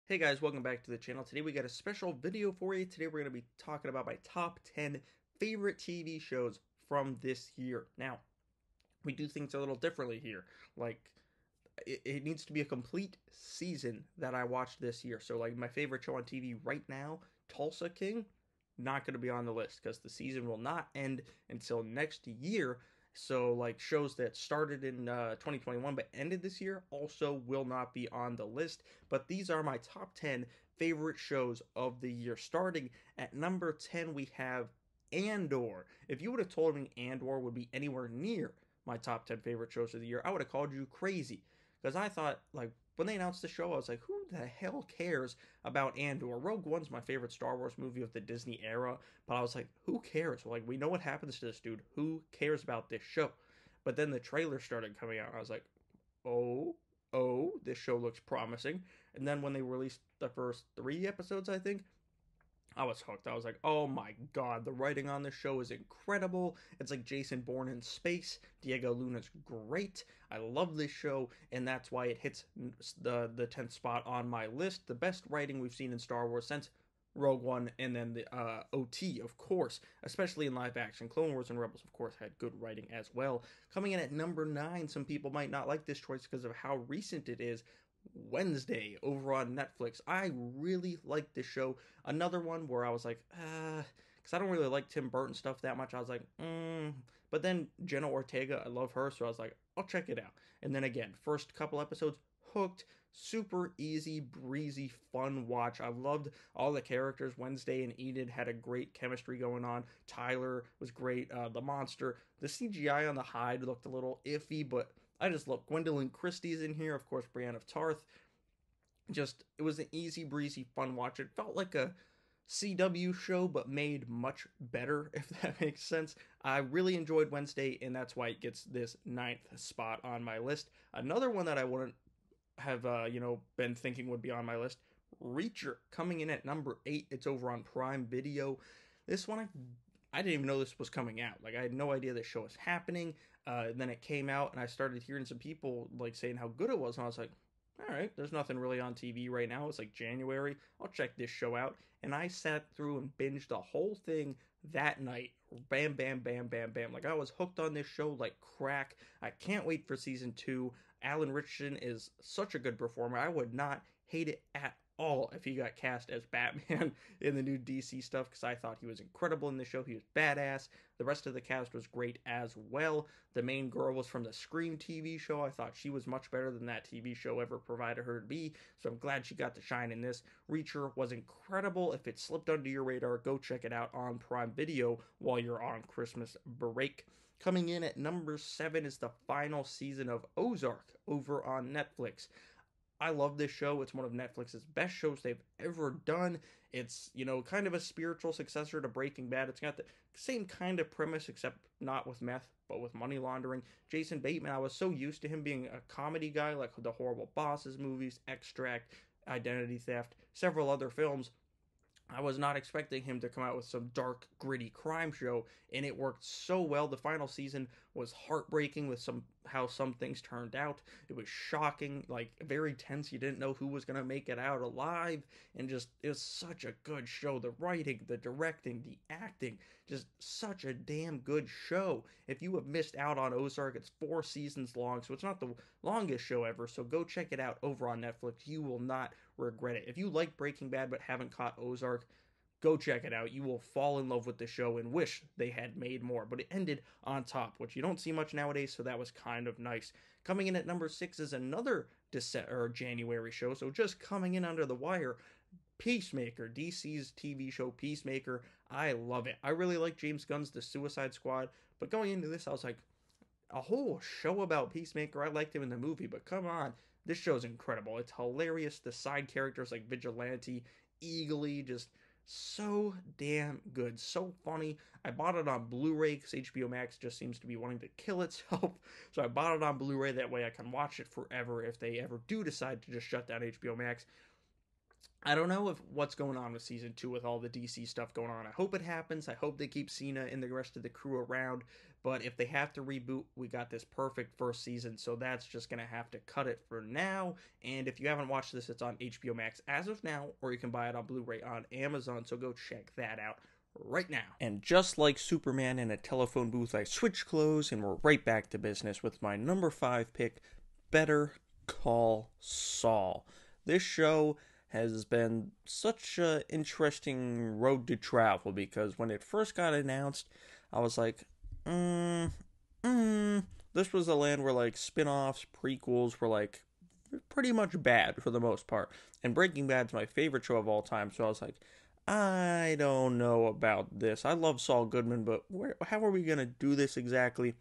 Hey guys, welcome back to the channel. Today we got a special video for you. Today we're going to be talking about my top 10 favorite TV shows from this year. Now, we do things a little differently here. Like, it needs to be a complete season that I watched this year. So, like, my favorite show on TV right now, Tulsa King, not going to be on the list because the season will not end until next year. So, like, shows that started in 2021 but ended this year also will not be on the list. But these are my top 10 favorite shows of the year. Starting at number 10, we have Andor. If you would have told me Andor would be anywhere near my top 10 favorite shows of the year, I would have called you crazy. Because I thought, like, when they announced the show, I was like, who the hell cares about Andor? Rogue One's my favorite Star Wars movie of the Disney era, but I was like, who cares? Like, we know what happens to this dude. Who cares about this show? But then the trailer started coming out, and I was like, this show looks promising. And then when they released the first 3 episodes, I think, I was hooked. I was like, oh my god, the writing on this show is incredible. It's like Jason Bourne in space. Diego Luna's great. I love this show, and that's why it hits the 10th spot on my list. The best writing we've seen in Star Wars since Rogue One, and then the OT, of course, especially in live action. Clone Wars and Rebels, of course, had good writing as well. Coming in at number 9, some people might not like this choice because of how recent it is. Wednesday over on Netflix. I really like this show. Another one where I was like, because I don't really like Tim Burton stuff that much. I was like, But then Jenna Ortega, I love her, so I was like, I'll check it out. And then again, first couple episodes, hooked. Super easy, breezy, fun watch. I loved all the characters. Wednesday and Enid had a great chemistry going on. Tyler was great. The monster, the CGI on the hide looked a little iffy, but I just love Gwendolyn Christie's in here. Of course, Brienne of Tarth. Just, it was an easy, breezy, fun watch. It felt like a CW show, but made much better, if that makes sense. I really enjoyed Wednesday, and that's why it gets this 9th spot on my list. Another one that I wouldn't have, been thinking would be on my list, Reacher, coming in at number 8. It's over on Prime Video. This one, I didn't even know this was coming out. Like, I had no idea this show was happening. Then it came out, and I started hearing some people like saying how good it was, and I was like, all right, there's nothing really on TV right now. It's like January. I'll check this show out. And I sat through and binged the whole thing that night. Bam, bam, bam, bam, bam. Like, I was hooked on this show like crack. I can't wait for season 2. Alan Richardson is such a good performer. I would not hate it at all if he got cast as Batman in the new DC stuff, because I thought he was incredible in the show. He was badass. The rest of the cast was great as well. The main girl was from the Scream TV show. I thought she was much better than that TV show ever provided her to be, so I'm glad she got to shine in this. Reacher was incredible. If it slipped under your radar, go check it out on Prime Video while you're on Christmas break. Coming in at number 7 is the final season of Ozark over on Netflix. I love this show. It's one of Netflix's best shows they've ever done. It's, kind of a spiritual successor to Breaking Bad. It's got the same kind of premise, except not with meth, but with money laundering. Jason Bateman, I was so used to him being a comedy guy, like the Horrible Bosses movies, Extract, Identity Theft, several other films. I was not expecting him to come out with some dark, gritty crime show, and it worked so well. The final season was heartbreaking with how some things turned out. It was shocking, like very tense. You didn't know who was gonna make it out alive, and just it was such a good show. The writing, the directing, the acting, just such a damn good show. If you have missed out on Ozark, it's 4 seasons long, so it's not the longest show ever. So go check it out over on Netflix. You will not regret it. If you like Breaking Bad but haven't caught Ozark, go check it out. You will fall in love with the show and wish they had made more. But it ended on top, which you don't see much nowadays, so that was kind of nice. Coming in at number 6 is another January show, so just coming in under the wire. Peacemaker, DC's TV show Peacemaker. I love it. I really like James Gunn's The Suicide Squad, but going into this, I was like, a whole show about Peacemaker. I liked him in the movie, but come on, this show's incredible. It's hilarious. The side characters like Vigilante, Eagly, just so damn good, so funny. I bought it on Blu-ray because HBO Max just seems to be wanting to kill itself. So I bought it on Blu-ray, that way I can watch it forever if they ever do decide to just shut down HBO Max. I don't know if what's going on with season 2 with all the DC stuff going on. I hope it happens. I hope they keep Cena and the rest of the crew around. But if they have to reboot, we got this perfect first season, so that's just going to have to cut it for now. And if you haven't watched this, it's on HBO Max as of now, or you can buy it on Blu-ray on Amazon, so go check that out right now. And just like Superman in a telephone booth, I switch clothes and we're right back to business with my number 5 pick, Better Call Saul. This show has been such an interesting road to travel because when it first got announced, I was like, this was a land where like spin-offs, prequels were like pretty much bad for the most part. And Breaking Bad's my favorite show of all time, so I was like, I don't know about this. I love Saul Goodman, but how are we going to do this exactly?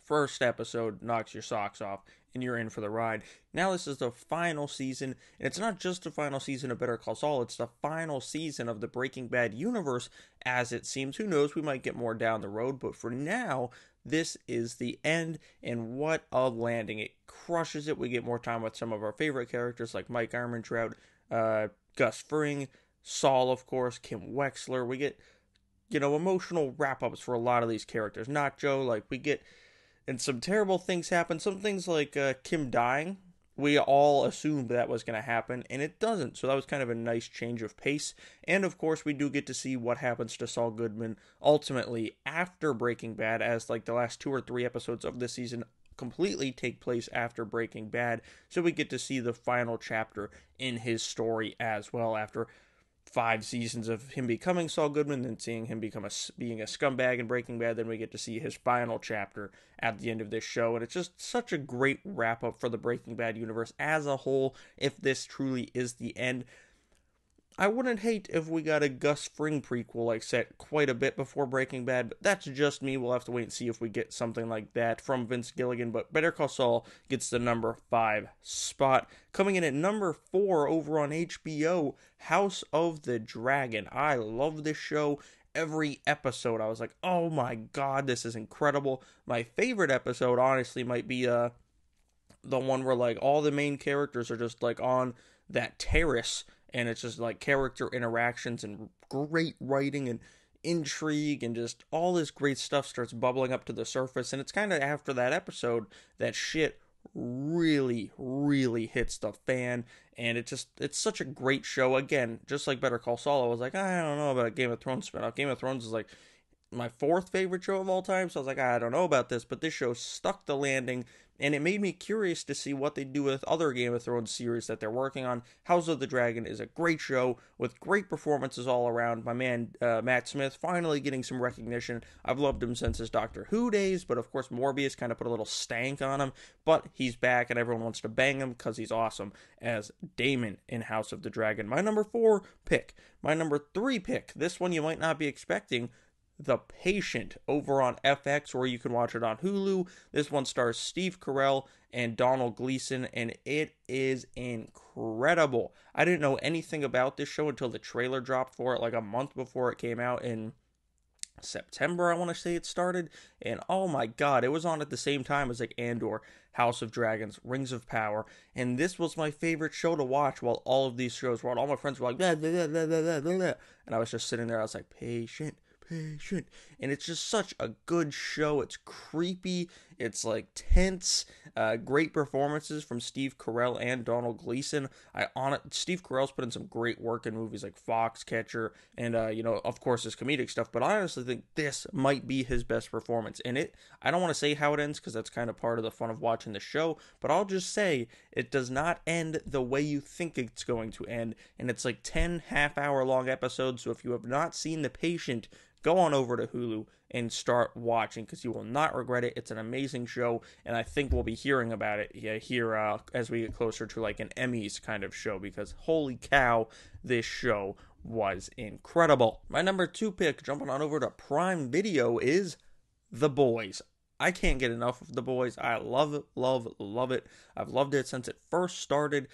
First episode knocks your socks off, and you're in for the ride. Now this is the final season, and it's not just the final season of Better Call Saul, it's the final season of the Breaking Bad universe, as it seems. Who knows, we might get more down the road, but for now, this is the end, and what a landing. It crushes it. We get more time with some of our favorite characters, like Mike Ehrmantraut, Gus Fring, Saul, of course, Kim Wexler. We get, emotional wrap-ups for a lot of these characters. Not Joe, like, we get... And some terrible things happen. Some things like Kim dying, we all assumed that was going to happen, and it doesn't. So that was kind of a nice change of pace. And of course, we do get to see what happens to Saul Goodman ultimately after Breaking Bad, as like the last 2 or 3 episodes of this season completely take place after Breaking Bad. So we get to see the final chapter in his story as well, after 5 seasons of him becoming Saul Goodman, then seeing him being a scumbag in Breaking Bad. Then we get to see his final chapter at the end of this show, and it's just such a great wrap-up for the Breaking Bad universe as a whole, if this truly is the end. I wouldn't hate if we got a Gus Fring prequel like set quite a bit before Breaking Bad, but that's just me. We'll have to wait and see if we get something like that from Vince Gilligan, but Better Call Saul gets the number 5 spot. Coming in at number 4 over on HBO, House of the Dragon. I love this show. Every episode, I was like, oh my god, this is incredible. My favorite episode, honestly, might be the one where like all the main characters are just like on that terrace, and it's just like character interactions and great writing and intrigue and just all this great stuff starts bubbling up to the surface. And it's kind of after that episode that shit really, really hits the fan. And it's such a great show. Again, just like Better Call Saul, I was like, I don't know about a Game of Thrones spinoff. Game of Thrones is like my 4th favorite show of all time, so I was like, I don't know about this, but this show stuck the landing, and it made me curious to see what they do with other Game of Thrones series that they're working on. House of the Dragon is a great show with great performances all around. My man Matt Smith finally getting some recognition. I've loved him since his Doctor Who days, but of course Morbius kind of put a little stank on him, but he's back and everyone wants to bang him because he's awesome as Daemon in House of the Dragon. My number 4 pick. My number 3 pick, this one you might not be expecting, The Patient, over on FX, or you can watch it on Hulu. This one stars Steve Carell and Donald Gleason, and it is incredible. I didn't know anything about this show until the trailer dropped for it like a month before it came out in September, I want to say it started, and oh my god, it was on at the same time as like Andor, House of Dragons, Rings of Power, and this was my favorite show to watch while all of these shows were on. All my friends were like, blah, blah, blah, blah, blah, blah, and I was just sitting there, I was like, patient, and it's just such a good show. It's creepy, it's like tense, great performances from Steve Carell and Donald Gleason. Steve Carell's put in some great work in movies like Foxcatcher and of course his comedic stuff, but I honestly think this might be his best performance in it. I don't want to say how it ends because that's kind of part of the fun of watching the show, but I'll just say it does not end the way you think it's going to end, and it's like 10 half-hour long episodes, so if you have not seen The Patient, go on over to Hulu and start watching because you will not regret it. It's an amazing show, and I think we'll be hearing about it here as we get closer to like an Emmys kind of show, because holy cow, this show was incredible. My number 2 pick, jumping on over to Prime Video, is The Boys. I can't get enough of The Boys. I love it, love it. I've loved it since it first started.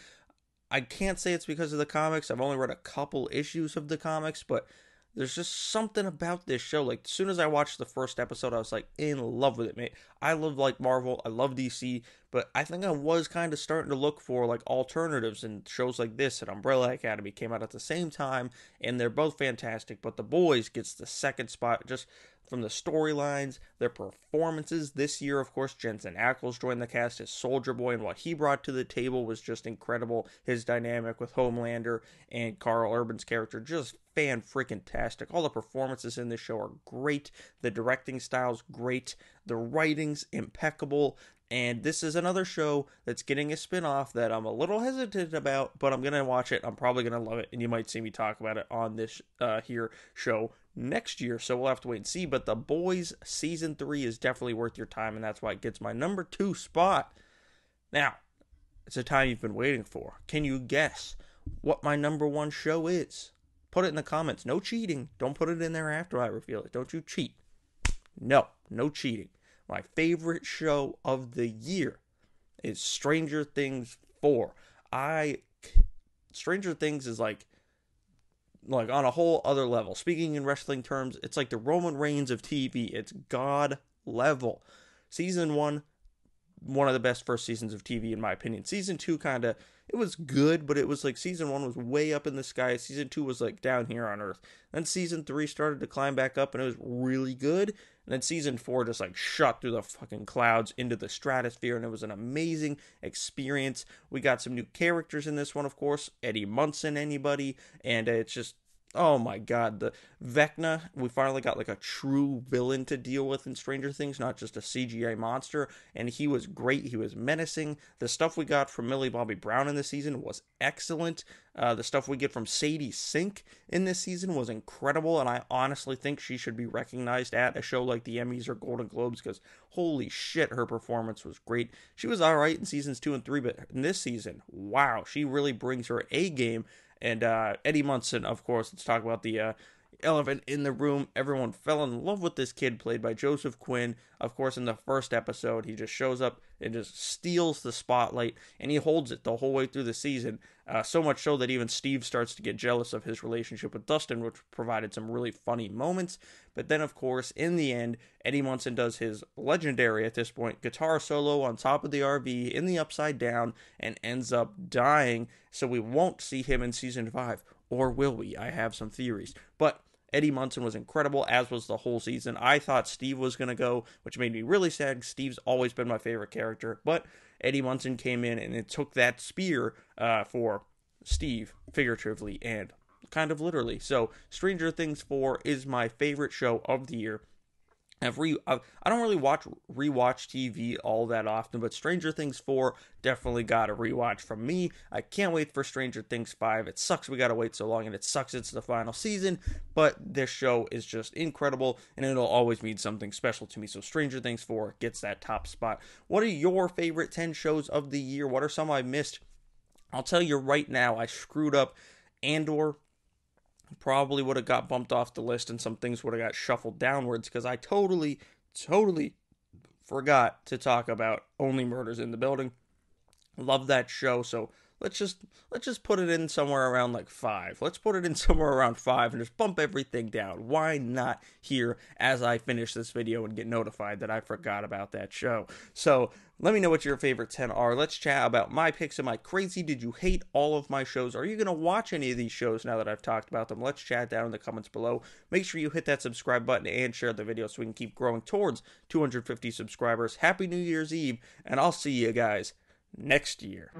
I can't say it's because of the comics. I've only read a couple issues of the comics, but there's just something about this show. Like, as soon as I watched the first episode, I was like in love with it, mate. I love like Marvel, I love DC, but I think I was kind of starting to look for like alternatives, and shows like this and Umbrella Academy came out at the same time, and they're both fantastic, but The Boys gets the second spot. Just from the storylines, their performances. This year, of course, Jensen Ackles joined the cast as Soldier Boy, and what he brought to the table was just incredible. His dynamic with Homelander and Carl Urban's character, just fan-freaking-tastic. All the performances in this show are great. The directing style's great. The writing's impeccable. And this is another show that's getting a spin-off that I'm a little hesitant about, but I'm going to watch it. I'm probably going to love it, and you might see me talk about it on this here show next year, so we'll have to wait and see. But The Boys Season 3 is definitely worth your time, and that's why it gets my number 2 spot. Now, it's a time you've been waiting for. Can you guess what my number 1 show is? Put it in the comments. No cheating. Don't put it in there after I reveal it. Don't you cheat. No cheating. My favorite show of the year is Stranger Things 4. Stranger Things is like on a whole other level. Speaking in wrestling terms, it's like the Roman Reigns of TV. It's God level. Season 1, one of the best first seasons of TV in my opinion. Season 2 it was good, but it was like Season 1 was way up in the sky. Season 2 was like down here on Earth. Then Season 3 started to climb back up, and it was really good. And then Season 4 just like shot through the fucking clouds into the stratosphere, and it was an amazing experience. We got some new characters in this one, of course. Eddie Munson, anybody? And it's just, oh my god, the Vecna, we finally got like a true villain to deal with in Stranger Things, not just a CGI monster, and he was great. He was menacing. The stuff we got from Millie Bobby Brown in this season was excellent. The stuff we get from Sadie Sink in this season was incredible, and I honestly think she should be recognized at a show like the Emmys or Golden Globes, because holy shit, her performance was great. She was alright in seasons 2 and 3, but in this season, wow, she really brings her A game. And Eddie Munson, of course, let's talk about the elephant in the room. Everyone fell in love with this kid played by Joseph Quinn. Of course, in the first episode, he just shows up and just steals the spotlight, and he holds it the whole way through the season. So much so that even Steve starts to get jealous of his relationship with Dustin, which provided some really funny moments. But then, of course, in the end, Eddie Munson does his legendary, at this point, guitar solo on top of the RV in the Upside Down and ends up dying. So we won't see him in Season 5. Or will we? I have some theories. But Eddie Munson was incredible, as was the whole season. I thought Steve was going to go, which made me really sad. Steve's always been my favorite character. But Eddie Munson came in, and it took that spear for Steve, figuratively and kind of literally. So Stranger Things 4 is my favorite show of the year. I don't really rewatch TV all that often, but Stranger Things 4 definitely got a rewatch from me. I can't wait for Stranger Things 5. It sucks we gotta wait so long, and it sucks it's the final season, but this show is just incredible, and it'll always mean something special to me. So Stranger Things 4 gets that top spot. What are your favorite 10 shows of the year? What are some I missed? I'll tell you right now, I screwed up. Andor probably would have got bumped off the list, and some things would have got shuffled downwards, because I totally forgot to talk about Only Murders in the Building. Love that show, so let's just put it in somewhere around like 5. Let's put it in somewhere around 5 and just bump everything down. Why not here as I finish this video and get notified that I forgot about that show? So let me know what your favorite 10 are. Let's chat about my picks. Am I crazy? Did you hate all of my shows? Are you going to watch any of these shows now that I've talked about them? Let's chat down in the comments below. Make sure you hit that subscribe button and share the video so we can keep growing towards 250 subscribers. Happy New Year's Eve, and I'll see you guys next year.